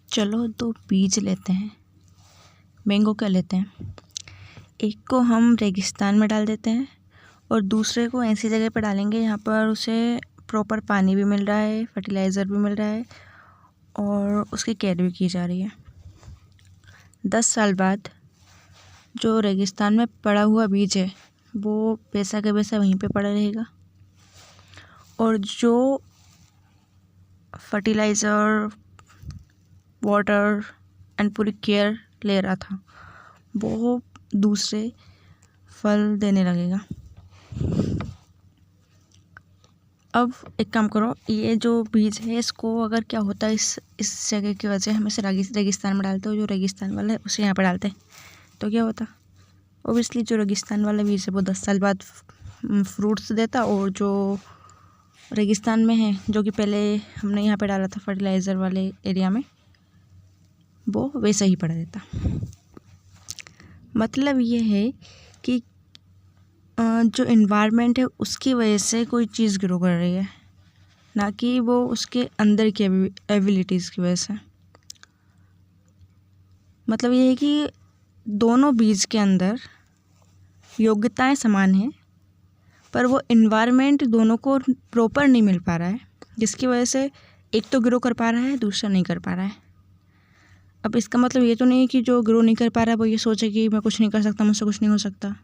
चलो 2 बीज लेते हैं, मैंगो का लेते हैं। एक को हम रेगिस्तान में डाल देते हैं और दूसरे को ऐसी जगह पर डालेंगे यहाँ पर उसे प्रॉपर पानी भी मिल रहा है, फर्टिलाइज़र भी मिल रहा है और उसकी केयर भी की जा रही है। 10 साल बाद जो रेगिस्तान में पड़ा हुआ बीज है वो वैसा का वैसा वहीं पे पड़ा रहेगा और जो फर्टिलाइज़र, वाटर एंड पूरी केयर ले रहा था वो दूसरे फल देने लगेगा। अब एक काम करो, ये जो बीज है इसको अगर क्या होता है इस जगह की वजह हम इसे रेगिस्तान में डालते हो, जो रेगिस्तान वाला है उसे यहाँ पे डालते हैं तो क्या होता, ओबियसली जो रेगिस्तान वाला बीज है वो 10 साल बाद फ्रूट्स देता और जो रेगिस्तान में है जो कि पहले हमने यहाँ पे डाला था फर्टिलाइज़र वाले एरिया में वो वैसा ही पड़ा देता। मतलब ये है कि जो इन्वायरमेंट है उसकी वजह से कोई चीज़ ग्रो कर रही है, ना कि वो उसके अंदर की एबिलिटीज़ की वजह से। मतलब ये है कि दोनों बीज के अंदर योग्यताएं समान हैं पर वो इन्वायरमेंट दोनों को प्रॉपर नहीं मिल पा रहा है, जिसकी वजह से एक तो ग्रो कर पा रहा है, दूसरा नहीं कर पा रहा है। अब इसका मतलब ये तो नहीं है कि जो ग्रो नहीं कर पा रहा है वो ये सोचे कि मैं कुछ नहीं कर सकता, मुझसे कुछ नहीं हो सकता,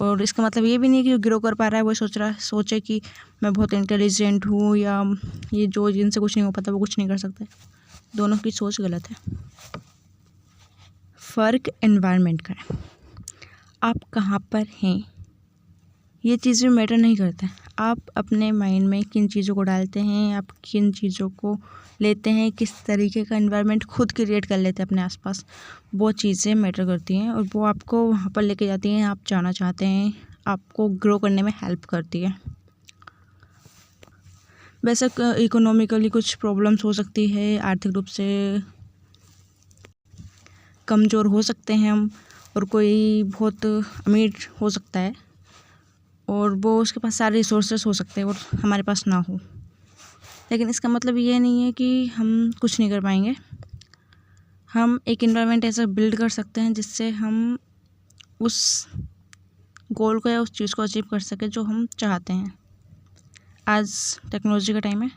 और इसका मतलब ये भी नहीं है कि जो ग्रो कर पा रहा है वो सोचे कि मैं बहुत इंटेलिजेंट हूँ या ये जो जिनसे कुछ नहीं हो पाता वो कुछ नहीं कर सकते। दोनों की सोच गलत है। फ़र्क एनवायरनमेंट का है, आप कहाँ पर हैं ये चीज़ भी मैटर नहीं करता है। आप अपने माइंड में किन चीज़ों को डालते हैं, आप किन चीज़ों को लेते हैं, किस तरीके का एनवायरनमेंट खुद क्रिएट कर लेते हैं अपने आसपास, वो चीज़ें मैटर करती हैं और वो आपको वहाँ पर लेके जाती हैं आप जाना चाहते हैं, आपको ग्रो करने में हेल्प करती है। वैसे इकोनॉमिकली कुछ प्रॉब्लम्स हो सकती है, आर्थिक रूप से कमज़ोर हो सकते हैं हम, और कोई बहुत अमीर हो सकता है और वो उसके पास सारे रिसोर्सेस हो सकते हैं और हमारे पास ना हो, लेकिन इसका मतलब ये नहीं है कि हम कुछ नहीं कर पाएंगे। हम एक एनवायरनमेंट ऐसा बिल्ड कर सकते हैं जिससे हम उस गोल को या उस चीज़ को अचीव कर सकें जो हम चाहते हैं। आज टेक्नोलॉजी का टाइम है,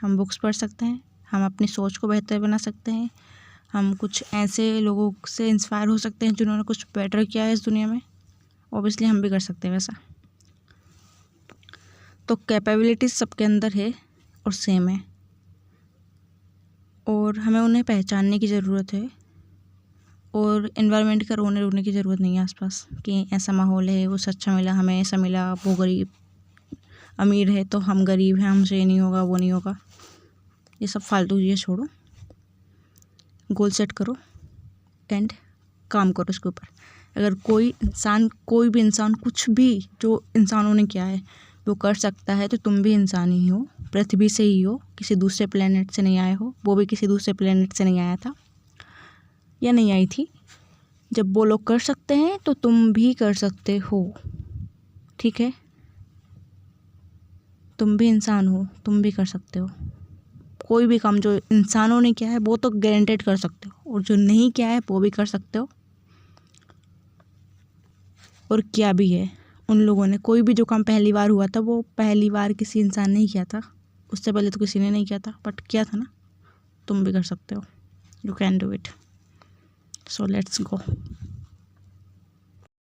हम बुक्स पढ़ सकते हैं, हम अपनी सोच को बेहतर बना सकते हैं, हम कुछ ऐसे लोगों से इंस्पायर हो सकते हैं जिन्होंने कुछ बेटर किया है इस दुनिया में। ऑब्वियसली हम भी कर सकते हैं वैसा। तो कैपेबिलिटीज़ सबके अंदर है और सेम है और हमें उन्हें पहचानने की ज़रूरत है और एनवायरनमेंट का रोने की ज़रूरत नहीं है आसपास कि ऐसा माहौल है, वो अच्छा मिला, हमें ऐसा मिला, वो गरीब अमीर है तो हम गरीब हैं, हमसे ये नहीं होगा वो नहीं होगा। ये सब फालतू चीज़ें छोड़ो, गोल सेट करो एंड काम करो इसके ऊपर। अगर कोई भी इंसान कुछ भी जो इंसानों ने किया है वो कर सकता है तो तुम भी इंसान ही हो, पृथ्वी से ही हो, किसी दूसरे प्लेनेट से नहीं आए हो। वो भी किसी दूसरे प्लेनेट से नहीं आया था या नहीं आई थी। जब वो लोग कर सकते हैं तो तुम भी कर सकते हो, ठीक है? तुम भी इंसान हो, तुम भी कर सकते हो। कोई भी काम जो इंसानों ने किया है वो तो गारंटेड कर सकते हो, और जो नहीं किया है वो भी कर सकते हो। और क्या भी है, उन लोगों ने कोई भी जो काम पहली बार हुआ था वो पहली बार किसी इंसान ने ही किया था, उससे पहले तो किसी ने नहीं किया था, बट किया था ना। तुम भी कर सकते हो, you can do it, so let's go.